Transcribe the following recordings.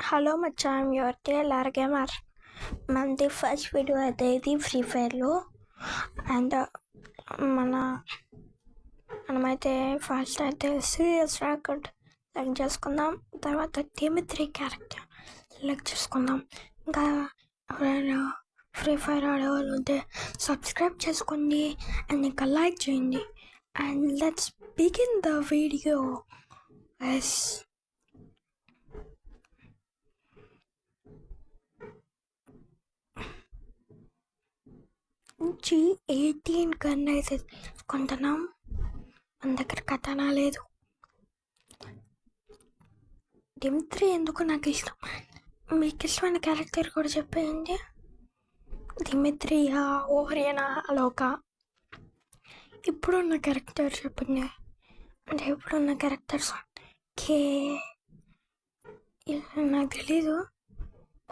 Hello Maccha, I'm your KLR gamer. మనది first video అయితే ఇది ఫ్రీ ఫైర్లో. అండ్ మనమైతే ఫస్ట్ అయితే సీరియస్ రికార్డ్ సెలెక్ట్ చేసుకుందాం. తర్వాత దిమిత్రి క్యారెక్టర్ సెలెక్ట్ చేసుకుందాం. ఇంకా ఎవరైనా ఫ్రీ ఫైర్ ఆడేవాళ్ళు ఉంటే సబ్స్క్రైబ్ చేసుకోండి అండ్ ఇంకా లైక్ చేయండి. And let's begin the video. Yes, G18 gun అయితే తీసుకుంటున్నాం. మన దగ్గర కథనా లేదు. దిమిత్రి ఎందుకు నాకు ఇష్టం. మీకు ఇష్టమైన క్యారెక్టర్ కూడా చెప్పేయండి. దిమిత్రియా, ఓరియనా, అలోకా. ఇప్పుడున్న క్యారెక్టర్ చెప్పండి. అంటే ఇప్పుడున్న క్యారెక్టర్స్ కే నాకు తెలీదు.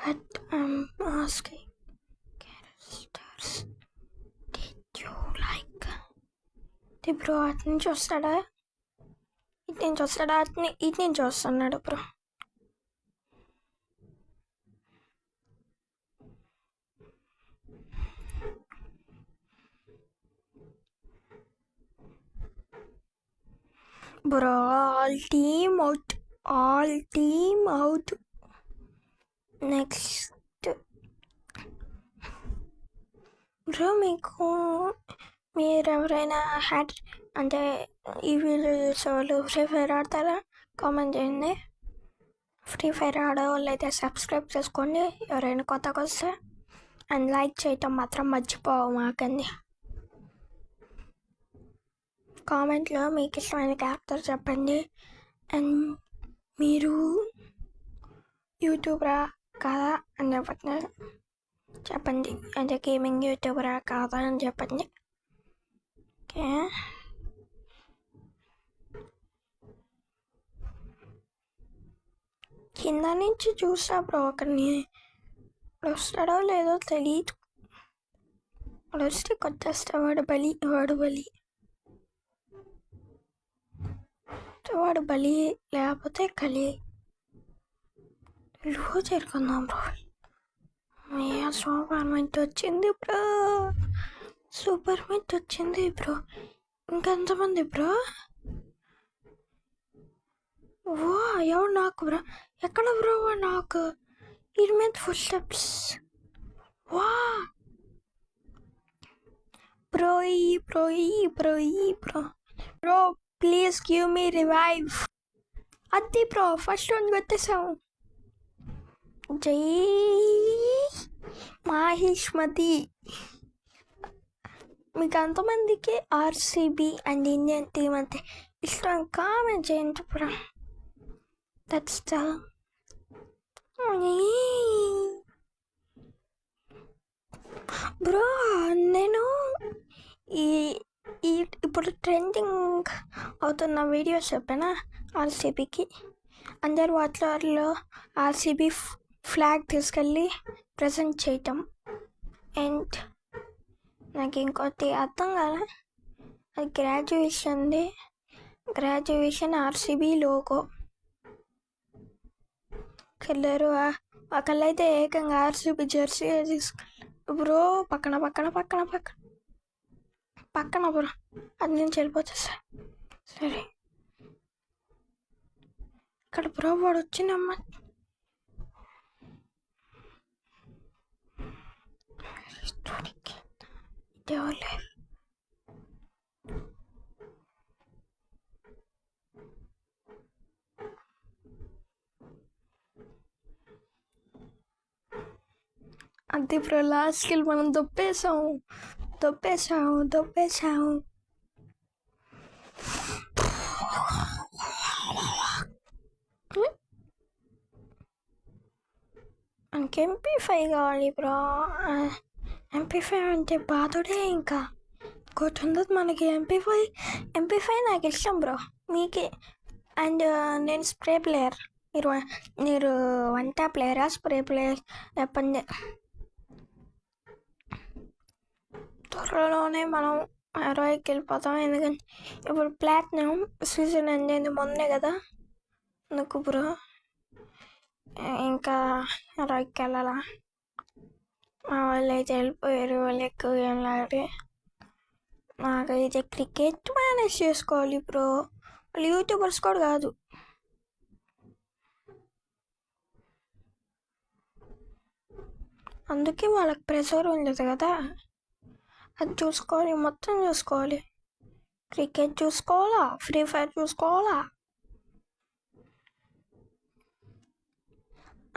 But I'm asking characters. Bro అటు నుంచి వస్తాడా, ఇటు నుంచి వస్తాడా, ఇటు నుంచి వస్తున్నాడు bro. Bro all team out. Next bro, మీరు ఎవరైనా అంటే ఈ వీడియోస్ వాళ్ళు ఫ్రీ ఫైర్ ఆడతారా? కామెంట్ చేయండి. ఫ్రీ ఫైర్ ఆడే వాళ్ళు అయితే సబ్స్క్రైబ్ చేసుకోండి ఎవరైనా కొత్తగా వస్తే. అండ్ లైక్ చేయటం మాత్రం మర్చిపోమాకండి. కామెంట్లో మీకు ఇష్టమైన క్యారెక్టర్ చెప్పండి. అండ్ మీరు యూట్యూబరా కాదా అని చెప్పండి. అంటే గేమింగ్ యూట్యూబరా కాదా అని చెప్పండి. ఓకే, కింద నుంచి చూసా బ్రో, ఒకరిని వస్తాడో లేదో తెలియదు. వస్తే కొట్టేస్తా, వాడు బలి లేకపోతే కలి జరుగుకుందాం బ్రో. సూపర్ మెంట్ వచ్చింది బ్రో. ఇంకెంతమంది బ్రో? ఓ ఎవరు నాకు బ్రో? ఎక్కడ బ్రో నాకు? ఇది మీద ఫుల్ స్టెప్స్. వా bro please give me revive. అది బ్రో ఫస్ట్ వన్ కొట్టేసాము. జై మాహిష్మతి. మీకు అంతమందికి ఆర్సీబీ అండ్ ఇండియన్ టీమ్ అంటే ఇష్టం కామెంట్ చేయండి బ్రో. That's the bro. నేను ఇప్పుడు ట్రెండింగ్ అవుతున్న వీడియోస్ చెప్పానా ఆర్సీబీకి. అందరు వాటిలో ఆర్సీబీ ఫ్లాగ్ తీసుకెళ్ళి ప్రజెంట్ చేయటం. అండ్ నాకు ఇంకోటి అర్థం కాలే, అది గ్రాడ్యుయేషన్ ఆర్సీబీ లోగో. కలరు ఒకళ్ళైతే ఏకంగా ఆర్సీబీ జెర్సీ తీసుకెళ్ళి బ్రో. పక్కన బ్రో, అది నుంచి వెళ్ళిపోతా. సరే, ఇక్కడ బ్రో వాడు వచ్చిందమ్మా. అది బ్రో లాస్ట్కి మనం దొప్పేసాము. మనకి MP5 కావాలి బ్రో. MP5 అంటే బాధుడే. ఇంకా కొట్టుండదు మనకి. MP5 నాకు ఇష్టం బ్రో. మీకే. అండ్ నేను స్ప్రే ప్లేయర్. మీరు వంట ప్లేయరా స్ప్రే ప్లేయర్ చెప్పండి. త్వరలోనే మనం 60కి వెళ్ళిపోతాం. ఎందుకంటే ఇప్పుడు ప్లాటినం సీజన్ అనేది మొన్నే కదా. అందుకు బ్రో ఇంకా రైట్కి వెళ్ళాలా? మా వాళ్ళు అయితే వెళ్ళిపోయారు. వాళ్ళు ఎక్కువ వెళ్ళాలి. నాకైతే క్రికెట్ మేనేజ్ చేసుకోవాలి బ్రో. వాళ్ళు యూట్యూబర్స్ కూడా కాదు. అందుకే వాళ్ళకి ప్రెషర్ ఉండదు కదా. అది చూసుకోవాలి, మొత్తం చూసుకోవాలి. క్రికెట్ చూసుకోవాలా, ఫ్రీ ఫైర్ చూసుకోవాలా.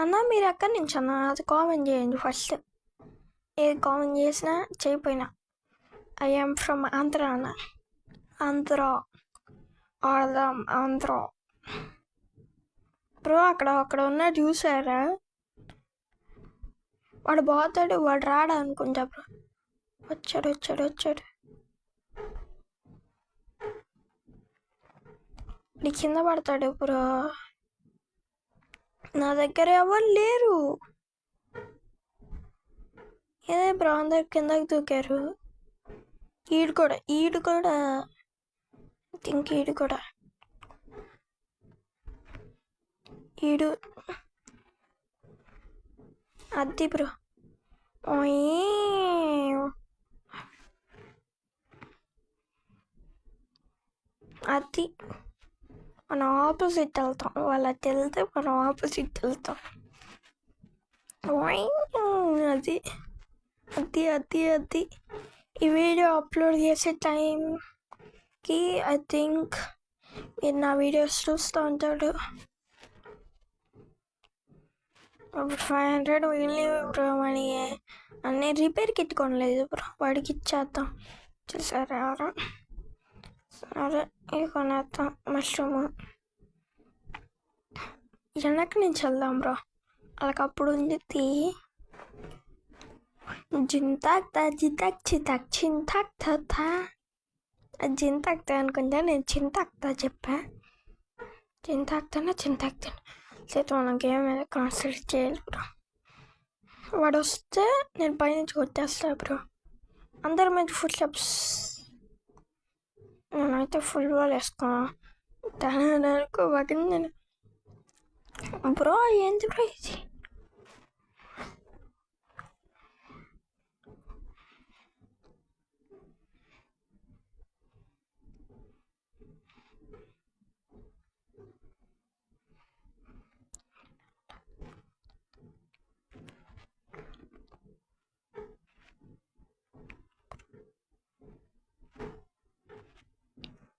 అన్న మీరు ఎక్కడి నుంచి అన్న? అది కామెంట్ చేయండి ఫస్ట్. ఏది కామెంట్ చేసినా చేయకపోయినా. ఐఎమ్ ఫ్రమ్ ఆంధ్ర అన్న. ఆంధ్ర ఆడదాం ఆంధ్ర బ్రో. అక్కడ ఉన్న చూసారా? వాడు పోతాడు, వాడు రాడా అనుకుంటా బ్రో. వచ్చాడు. నీ కింద పడతాడు బ్రో. నా దగ్గర ఎవరు లేరు. ఏదే బ్రో, అందరు కిందకి దూకారు. ఈడు కూడా థింక్ ఈడు అది బ్రో. అది మనం ఆపోజిట్ వెళ్తాం. వాళ్ళకి వెళ్తే మనం ఆపోజిట్ వెళ్తాం. అది ఈ వీడియో అప్లోడ్ చేసే టైంకి ఐ థింక్ మీరు నా వీడియోస్ చూస్తూ ఉంటాడు. 500 మిగిలి బ్రో. మనీ అన్నీ రిపేర్ కిట్ కొనలేదు బ్రో, వాడికి ఇచ్చేద్దాం. చూసారా? సరే ఇది కొనేద్దాం. మష్రూమ్ వెనక నుంచి వెళ్దాం బ్రో. వాళ్ళకి అప్పుడు ఉంది జింతాక్తా అనుకుంటా. నేను చింతాక్తా చెప్పా. చింతాక్తానా చేతి మనం గేమ్ మీద కాన్సన్ట్రేట్ చేయాలి బ్రో. వాడు వస్తే నేను పైనుంచి కొట్టేస్తా బ్రో. అందరి మీద ఫుల్ స్టెప్స్. నేనైతే ఫుల్ బాల్ వేసుకున్నాను. దానికి పడింది బ్రో. ఏంది బ్రో ఇది?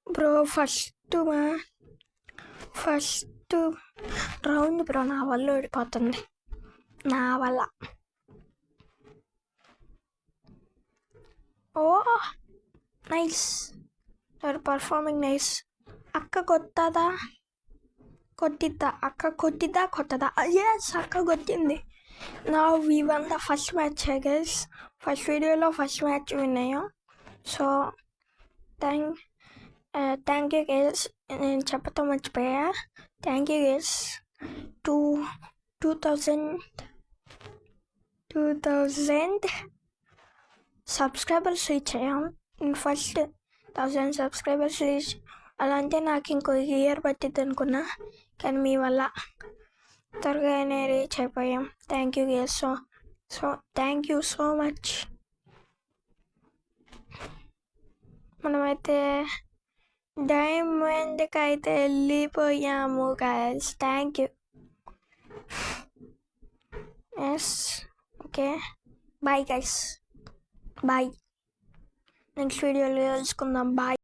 బ్రో ఫస్ట్ రౌండ్ బ్రో నా వల్ల ఓడిపోతుంది. నా వల్ల. Oh nice, you're performing nice. అక్క కొట్టదా? కొట్టదా? ఎస్, అక్క కొట్టింది. నా we won the first match guys. First వీడియోలో ఫస్ట్ మ్యాచ్ విన్ అయ్యాం. So thank you guys. నేను చెప్పతో మర్చిపోయా. Thank you guys. 2000 subscribers reach అయ్యాం. First 1000 subscribers reach. అలా అంటే నాకు ఇంకో ఇయర్ పట్టిద్ది అనుకున్నా, కానీ మీ వల్ల త్వరగానే రీచ్ అయిపోయాం. Thank you guys. So thank you so much. మనమైతే డైమండ్కి అయితే వెళ్ళిపోయాము guys. Thank you. Yes, okay, bye guys. Bye. Next వీడియోలో తెలుసుకుందాం. బాయ్.